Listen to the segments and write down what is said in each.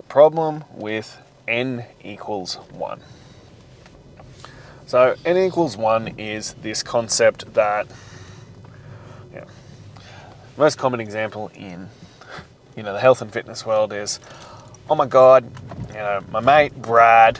problem with n equals 1. So n equals 1 is this concept that, most common example in, the health and fitness world is, oh my God, my mate Brad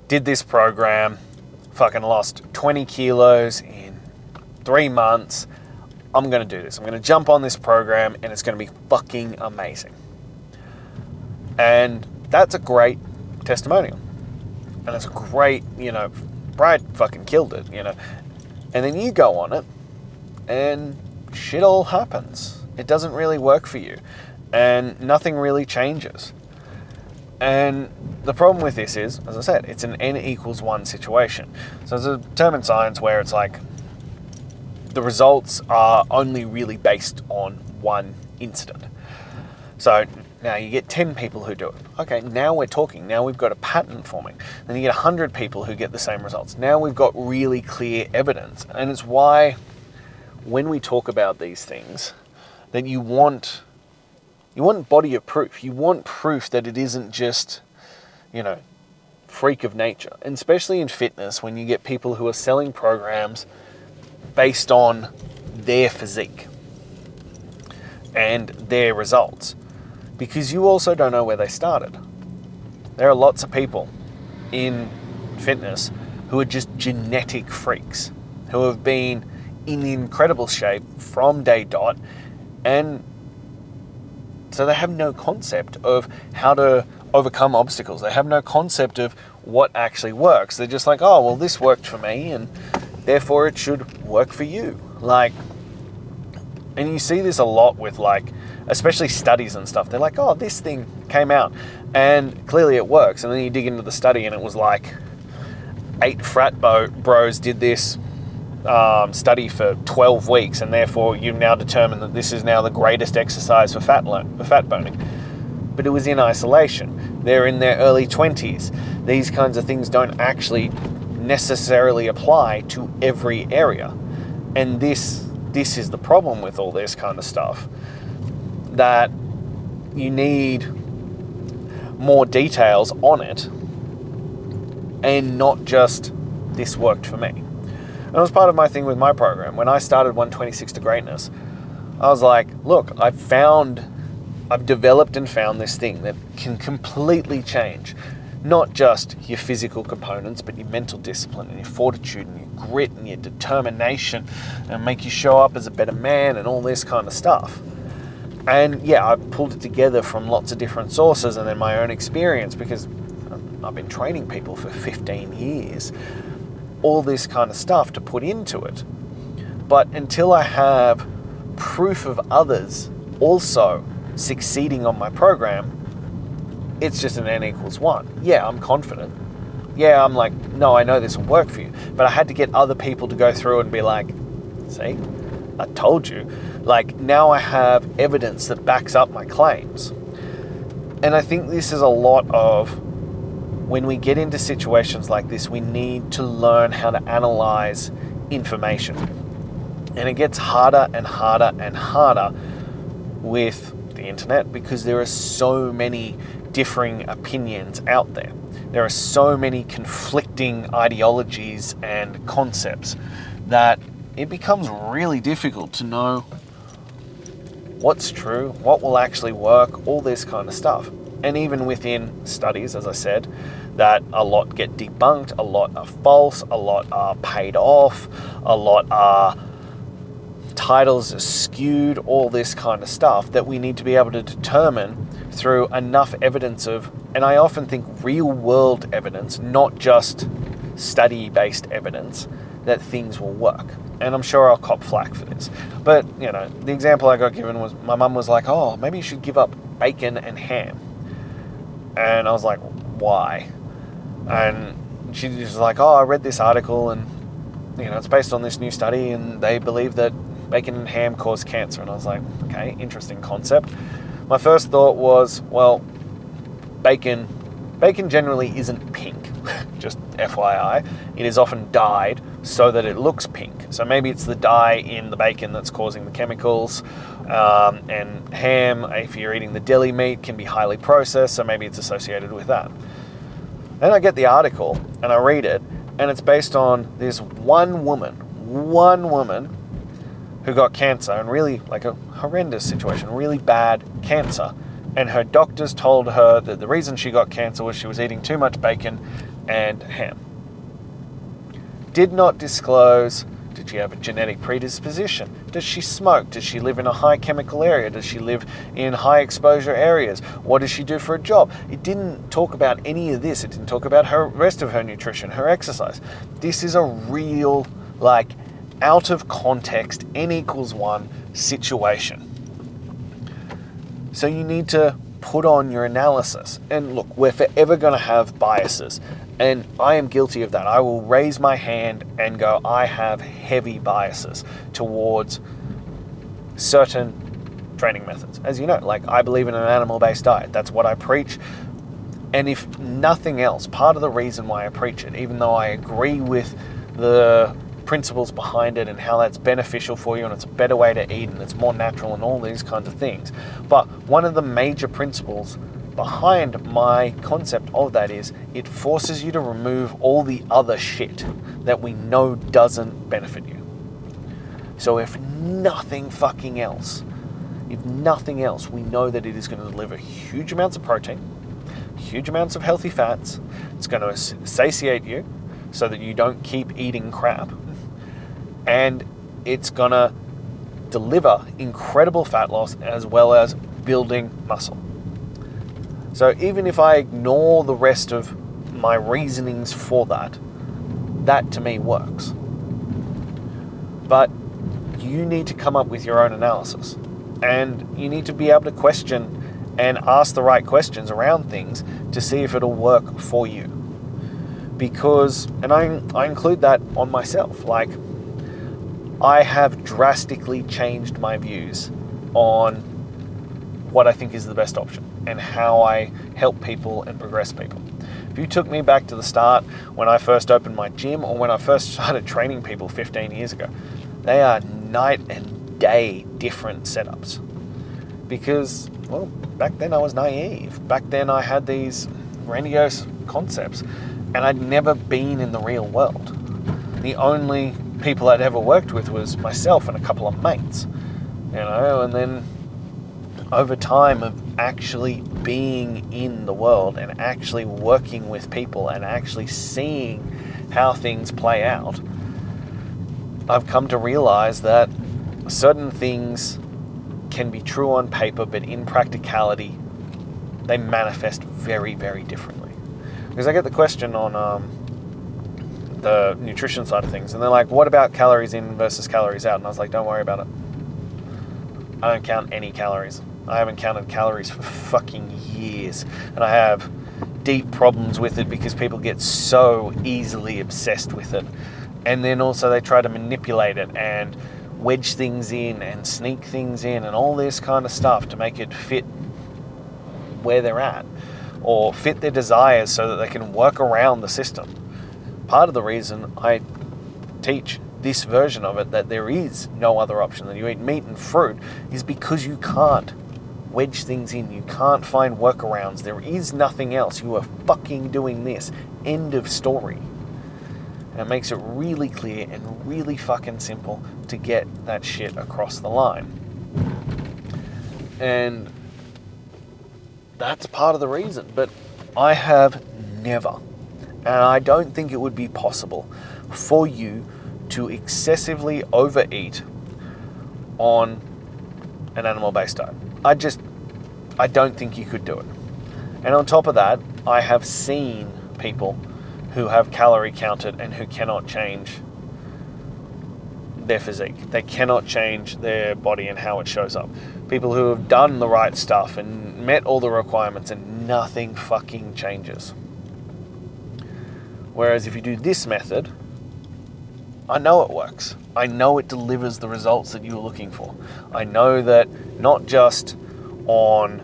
did this program, fucking lost 20 kilos in 3 months. I'm going to do this. I'm going to jump on this program and it's going to be fucking amazing. And that's a great testimonial. And it's a great, Brad fucking killed it, And then you go on it and shit all happens. It doesn't really work for you. And nothing really changes. And the problem with this is, as I said, it's an n equals 1 situation. So there's a term in science where it's like the results are only really based on one incident. So now you get 10 people who do it. Okay, now we're talking. Now we've got a pattern forming. Then you get 100 people who get the same results. Now we've got really clear evidence. And it's why when we talk about these things, that you want body of proof. You want proof that it isn't just, freak of nature. And especially in fitness, when you get people who are selling programs based on their physique and their results. Because you also don't know where they started. There are lots of people in fitness who are just genetic freaks, who have been in incredible shape from day dot, and so they have no concept of how to overcome obstacles. They have no concept of what actually works. They're just like, oh, well, this worked for me, and therefore it should work for you. And you see this a lot with especially studies and stuff. They're like, oh, this thing came out and clearly it works. And then you dig into the study and it was like 8 frat bros did this study for 12 weeks, and therefore you've now determined that this is now the greatest exercise for fat burning. But it was in isolation. They're in their early 20s. These kinds of things don't actually necessarily apply to every area. And this is the problem with all this kind of stuff, that you need more details on it and not just this worked for me. And that was part of my thing with my program. When I started 126 to Greatness, I was like, look, I've developed and found this thing that can completely change not just your physical components, but your mental discipline and your fortitude and your grit and your determination, and make you show up as a better man and all this kind of stuff. And yeah, I pulled it together from lots of different sources and then my own experience, because I've been training people for 15 years. All this kind of stuff to put into it. But until I have proof of others also succeeding on my program, it's just an n equals 1. Yeah, I'm confident. Yeah, I'm like, no, I know this will work for you. But I had to get other people to go through and be like, see, I told you. Now I have evidence that backs up my claims. And I think this is a lot of, when we get into situations like this, we need to learn how to analyze information. And it gets harder and harder and harder with the internet, because there are so many differing opinions out there. There are so many conflicting ideologies and concepts that it becomes really difficult to know what's true, what will actually work, all this kind of stuff. And even within studies, as I said, that a lot get debunked, a lot are false, a lot are paid off, a lot are titles are skewed, all this kind of stuff that we need to be able to determine through enough evidence of, and I often think real world evidence, not just study-based evidence, that things will work. And I'm sure I'll cop flack for this. But, the example I got given was, my mum was like, oh, maybe you should give up bacon and ham. And I was like, why? And she was like, oh, I read this article and, it's based on this new study and they believe that bacon and ham cause cancer. And I was like, okay, interesting concept. My first thought was, well, bacon generally isn't pink, just FYI. It is often dyed so that it looks pink. So maybe it's the dye in the bacon that's causing the chemicals, And ham, if you're eating the deli meat, can be highly processed, so maybe it's associated with that. Then I get the article and I read it, and it's based on this one woman who got cancer, and really like a horrendous situation, really bad cancer. And her doctors told her that the reason she got cancer was she was eating too much bacon and ham. Did not disclose, did she have a genetic predisposition? Does she smoke? Does she live in a high chemical area? Does she live in high exposure areas? What does she do for a job? It didn't talk about any of this. It didn't talk about her rest of her nutrition, her exercise. This is a real, like, out of context, n=1 situation. So you need to put on your analysis. And look, we're forever going to have biases. And I am guilty of that. I will raise my hand and go, I have heavy biases towards certain training methods. As you know, like, I believe in an animal-based diet. That's what I preach. And if nothing else, part of the reason why I preach it, even though I agree with the principles behind it and how that's beneficial for you and it's a better way to eat and it's more natural and all these kinds of things. But one of the major principles behind my concept of that is it forces you to remove all the other shit that we know doesn't benefit you. So if nothing else, we know that it is going to deliver huge amounts of protein, huge amounts of healthy fats. It's going to satiate you so that you don't keep eating crap. And it's going to deliver incredible fat loss as well as building muscle. So even if I ignore the rest of my reasonings for that, that to me works. But you need to come up with your own analysis. And you need to be able to question and ask the right questions around things to see if it'll work for you. Because, and I include that on myself, like, I have drastically changed my views on what I think is the best option and how I help people and progress people. If you took me back to the start when I first opened my gym or when I first started training people 15 years ago, they are night and day different setups. Because, well, back then I was naive. Back then I had these grandiose concepts and I'd never been in the real world. The only people I'd ever worked with was myself and a couple of mates, you know, and then over time of actually being in the world and actually working with people and actually seeing how things play out, I've come to realize that certain things can be true on paper, but in practicality, they manifest very, very differently. Because I get the question on the nutrition side of things, and they're like, what about calories in versus calories out? And I was like, don't worry about it. I don't count any calories. I haven't counted calories for fucking years. And I have deep problems with it because people get so easily obsessed with it. And then also they try to manipulate it and wedge things in and sneak things in and all this kind of stuff to make it fit where they're at or fit their desires so that they can work around the system. Part of the reason I teach this version of it, that there is no other option, that you eat meat and fruit, is because you can't wedge things in. You can't find workarounds. There is nothing else. You are fucking doing this. End of story. And it makes it really clear and really fucking simple to get that shit across the line. And that's part of the reason. But I have never, and I don't think it would be possible for you to excessively overeat on an animal-based diet. I don't think you could do it. And on top of that, I have seen people who have calorie counted and who cannot change their physique. They cannot change their body and how it shows up. People who have done the right stuff and met all the requirements and nothing fucking changes. Whereas if you do this method, I know it works. I know it delivers the results that you're looking for. I know that not just on,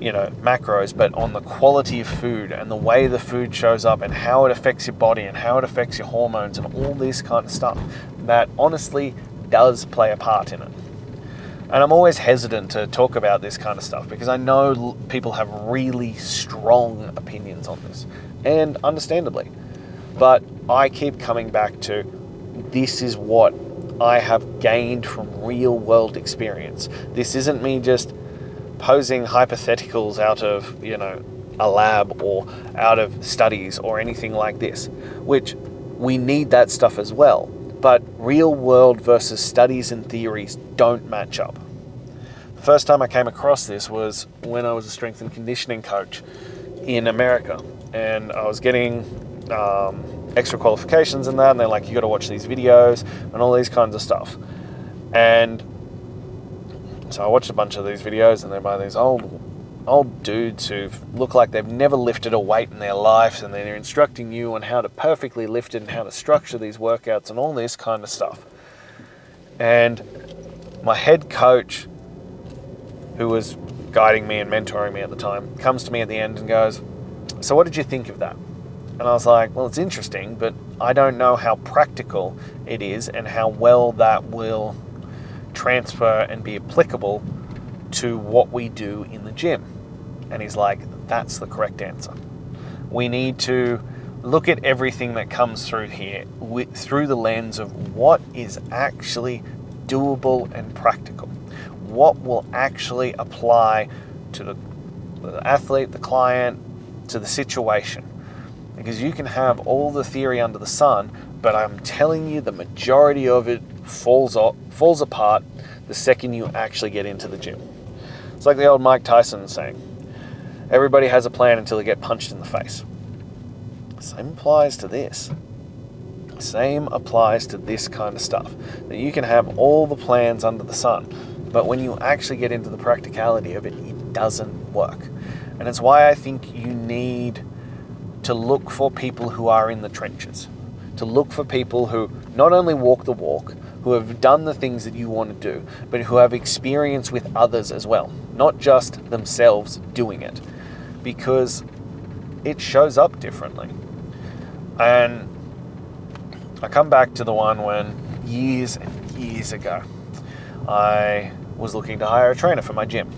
macros, but on the quality of food and the way the food shows up and how it affects your body and how it affects your hormones and all this kind of stuff that honestly does play a part in it. And I'm always hesitant to talk about this kind of stuff because I know people have really strong opinions on this, and understandably. But I keep coming back to, this is what I have gained from real world experience. This isn't me just posing hypotheticals out of, a lab or out of studies or anything like this, which we need that stuff as well. But real world versus studies and theories don't match up. The first time I came across this was when I was a strength and conditioning coach in America, and I was getting extra qualifications and that, and they're like, you got to watch these videos and all these kinds of stuff. And so I watched a bunch of these videos, and they're by these old dudes who look like they've never lifted a weight in their life, and they're instructing you on how to perfectly lift it and how to structure these workouts and all this kind of stuff. And my head coach, who was guiding me and mentoring me at the time, comes to me at the end and goes, so what did you think of that? And I was like, well, it's interesting, but I don't know how practical it is and how well that will transfer and be applicable to what we do in the gym. And he's like, that's the correct answer. We need to look at everything that comes through here through the lens of what is actually doable and practical. What will actually apply to the athlete, the client, to the situation. Because you can have all the theory under the sun, but I'm telling you the majority of it falls apart the second you actually get into the gym. It's like the old Mike Tyson saying, everybody has a plan until they get punched in the face. Same applies to this. Same applies to this kind of stuff. That you can have all the plans under the sun, but when you actually get into the practicality of it, it doesn't work. And it's why I think you need to look for people who are in the trenches, to look for people who not only walk the walk, who have done the things that you want to do, but who have experience with others as well, not just themselves doing it, because it shows up differently. And I come back to the one when years and years ago, I was looking to hire a trainer for my gym.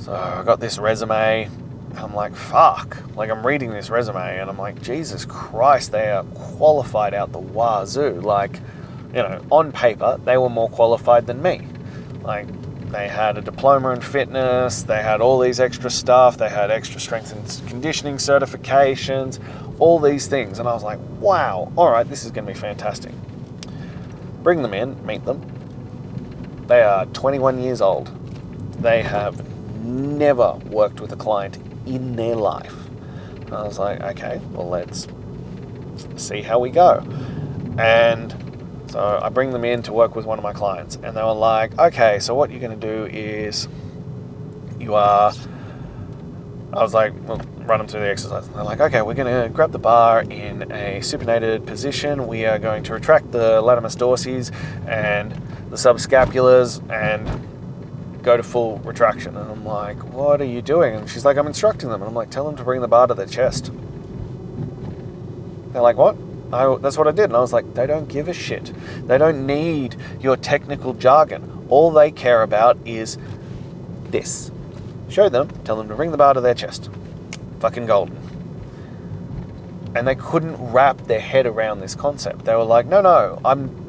So I got this resume. I'm like, fuck. Like, I'm reading this resume and I'm like, Jesus Christ, they are qualified out the wazoo. Like, on paper, they were more qualified than me. Like, they had a diploma in fitness, they had all these extra stuff, they had extra strength and conditioning certifications, all these things. And I was like, wow, all right, this is going to be fantastic. Bring them in, meet them. They are 21 years old. They have never worked with a client in their life. And I was like, okay, well, let's see how we go. And so I bring them in to work with one of my clients, and they were like, okay, so what you're going to do is I was like, well, run them through the exercise. And they're like, okay, we're going to grab the bar in a supinated position. We are going to retract the latimus dorsis and the subscapulars and go to full retraction. And I'm like, what are you doing? And she's like, I'm instructing them. And I'm like, tell them to bring the bar to their chest. They're like, what? That's what I did. And I was like, they don't give a shit. They don't need your technical jargon. All they care about is this. Show them, tell them to bring the bar to their chest. Fucking golden. And they couldn't wrap their head around this concept. They were like, no,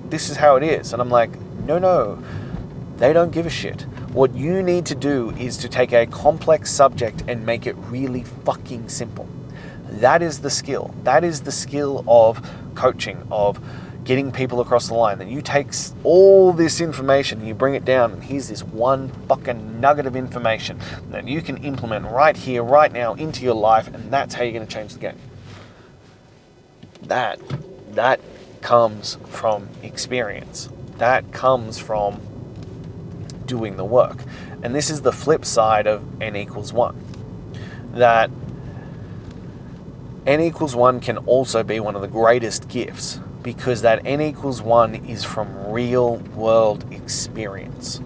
this is how it is. And I'm like, no, they don't give a shit. What you need to do is to take a complex subject and make it really fucking simple. That is the skill. That is the skill of coaching, of getting people across the line. That you take all this information and you bring it down, and here's this one fucking nugget of information that you can implement right here, right now into your life, and that's how you're going to change the game. That comes from experience. That comes from doing the work. And this is the flip side of n equals 1. That n equals 1 can also be one of the greatest gifts, because that n equals 1 is from real world experience.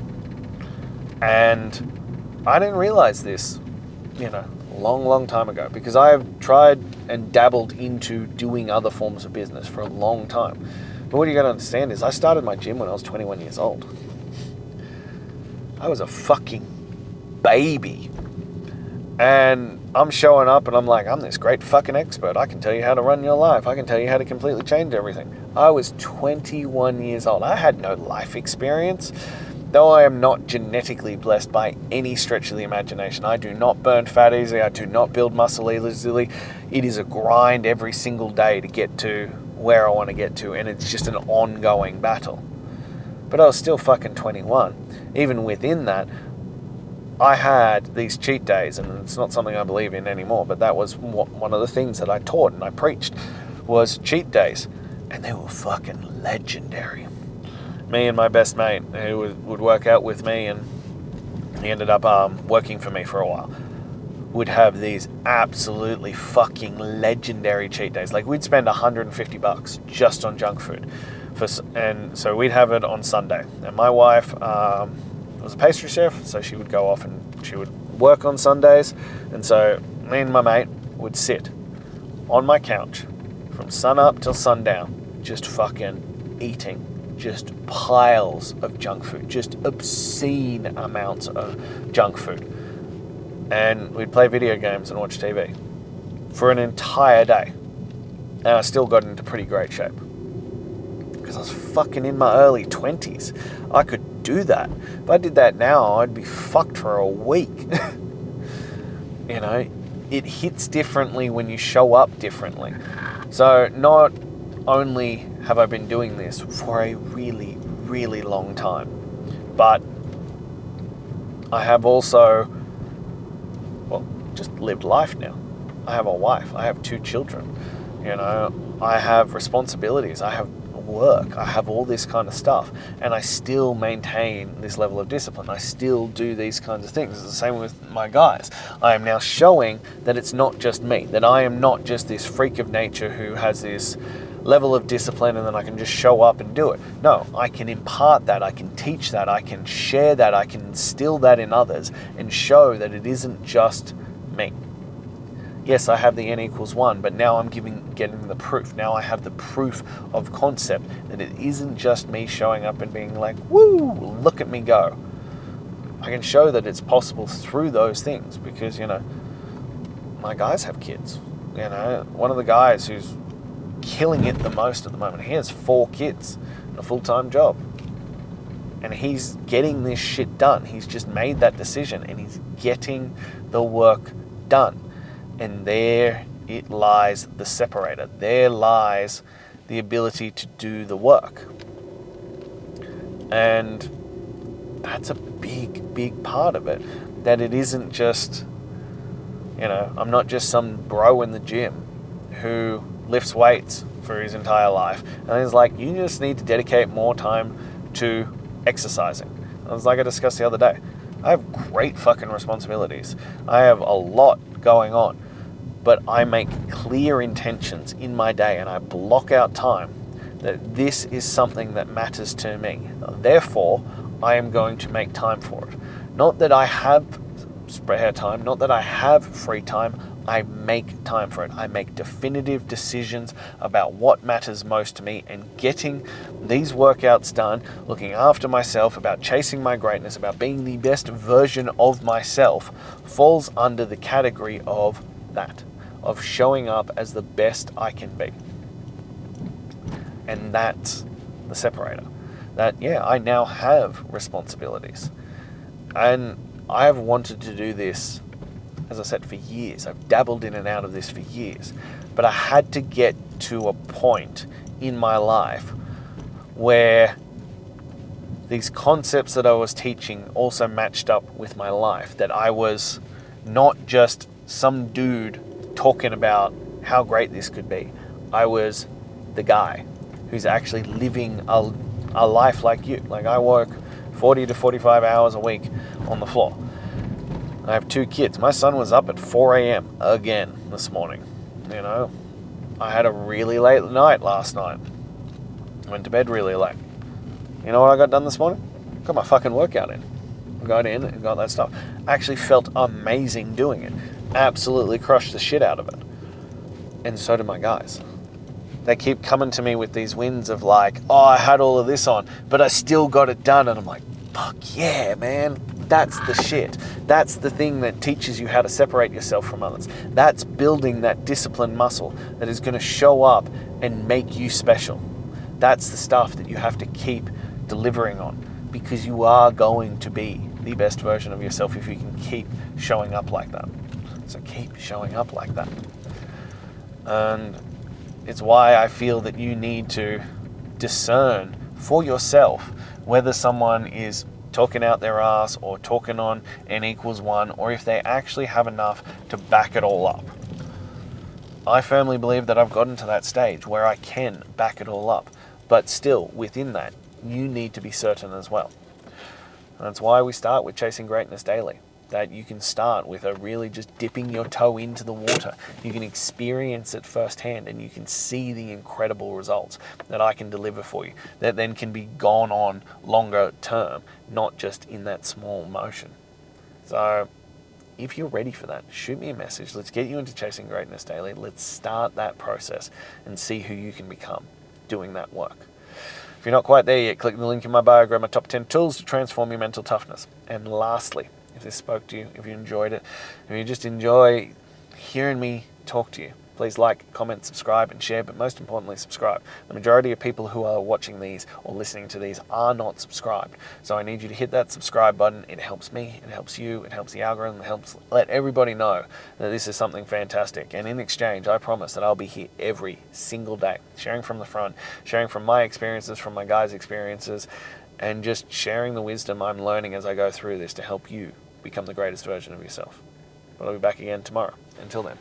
And I didn't realize this, long time ago, because I have tried and dabbled into doing other forms of business for a long time. But what you got to understand is I started my gym when I was 21 years old. I was a fucking baby. And I'm showing up and I'm like, I'm this great fucking expert. I can tell you how to run your life. I can tell you how to completely change everything. I was 21 years old. I had no life experience. Though I am not genetically blessed by any stretch of the imagination. I do not burn fat easily. I do not build muscle easily. It is a grind every single day to get to where I want to get to. And it's just an ongoing battle. But I was still fucking 21. Even within that, I had these cheat days, and it's not something I believe in anymore, but that was one of the things that I taught and I preached was cheat days. And they were fucking legendary. Me and my best mate, who would work out with me, and he ended up working for me for a while, would have these absolutely fucking legendary cheat days. Like, we'd spend $150 just on junk food. And so we'd have it on Sunday. And my wife was a pastry chef, so she would go off and she would work on Sundays. And so me and my mate would sit on my couch from sun up till sundown, just fucking eating just piles of junk food, just obscene amounts of junk food. And we'd play video games and watch TV for an entire day. And I still got into pretty great shape. Because I was fucking in my early 20s. I could do that. If I did that now, I'd be fucked for a week. You know, it hits differently when you show up differently. So not only have I been doing this for a really, really long time, but I have also, well, just lived life now. I have a wife. I have 2 children. You know, I have responsibilities. I have work. I have all this kind of stuff. And I still maintain this level of discipline. I still do these kinds of things. It's the same with my guys. I am now showing that it's not just me, that I am not just this freak of nature who has this level of discipline and then I can just show up and do it. No, I can impart that, I can teach that, I can share that, I can instill that in others and show that it isn't just me. Yes, I have the n=1, but now I'm getting the proof. Now I have the proof of concept that it isn't just me showing up and being like, woo, look at me go. I can show that it's possible through those things because, you know, my guys have kids. You know, one of the guys who's killing it the most at the moment, he has 4 kids and a full-time job. And he's getting this shit done. He's just made that decision and he's getting the work done. And there it lies the separator. There lies the ability to do the work. And that's a big, big part of it. That it isn't just, you know, I'm not just some bro in the gym who lifts weights for his entire life. And he's like, you just need to dedicate more time to exercising. I was like I discussed the other day. I have great fucking responsibilities. I have a lot going on. But I make clear intentions in my day and I block out time that this is something that matters to me. Therefore, I am going to make time for it. Not that I have spare time, not that I have free time, I make time for it. I make definitive decisions about what matters most to me and getting these workouts done, looking after myself, about chasing my greatness, about being the best version of myself falls under the category of that, of showing up as the best I can be. And that's the separator. That, yeah, I now have responsibilities. And I have wanted to do this, as I said, for years. I've dabbled in and out of this for years. But I had to get to a point in my life where these concepts that I was teaching also matched up with my life. That I was not just some dude talking about how great this could be. I was the guy who's actually living a life like you. Like, I work 40 to 45 hours a week on the floor. I have 2 kids. My son was up at 4 a.m. again this morning. You know, I had a really late night last night. Went to bed really late. You know what I got done this morning? Got my fucking workout in. Got in and got that stuff. Actually felt amazing doing it. Absolutely crushed the shit out of it. And so do my guys. They keep coming to me with these wins of like, oh, I had all of this on, but I still got it done. And I'm like, fuck yeah, man. That's the shit. That's the thing that teaches you how to separate yourself from others. That's building that discipline muscle that is going to show up and make you special. That's the stuff that you have to keep delivering on, because you are going to be the best version of yourself if you can keep showing up like that. So keep showing up like that. And it's why I feel that you need to discern for yourself whether someone is talking out their ass or talking on n=1, or if they actually have enough to back it all up. I firmly believe that I've gotten to that stage where I can back it all up, but still within that, you need to be certain as well. And that's why we start with Chasing Greatness Daily. That you can start with a really just dipping your toe into the water. You can experience it firsthand and you can see the incredible results that I can deliver for you, that then can be gone on longer term, not just in that small motion. So if you're ready for that, shoot me a message. Let's get you into Chasing Greatness Daily. Let's start that process and see who you can become doing that work. If you're not quite there yet, click the link in my bio, grab my top 10 tools to transform your mental toughness. And lastly, if this spoke to you, if you enjoyed it, if you just enjoy hearing me talk to you, please like, comment, subscribe, and share, but most importantly, subscribe. The majority of people who are watching these or listening to these are not subscribed. So I need you to hit that subscribe button. It helps me, it helps you, it helps the algorithm, it helps let everybody know that this is something fantastic. And in exchange, I promise that I'll be here every single day, sharing from the front, sharing from my experiences, from my guys' experiences, and just sharing the wisdom I'm learning as I go through this to help you become the greatest version of yourself. But I'll be back again tomorrow. Until then.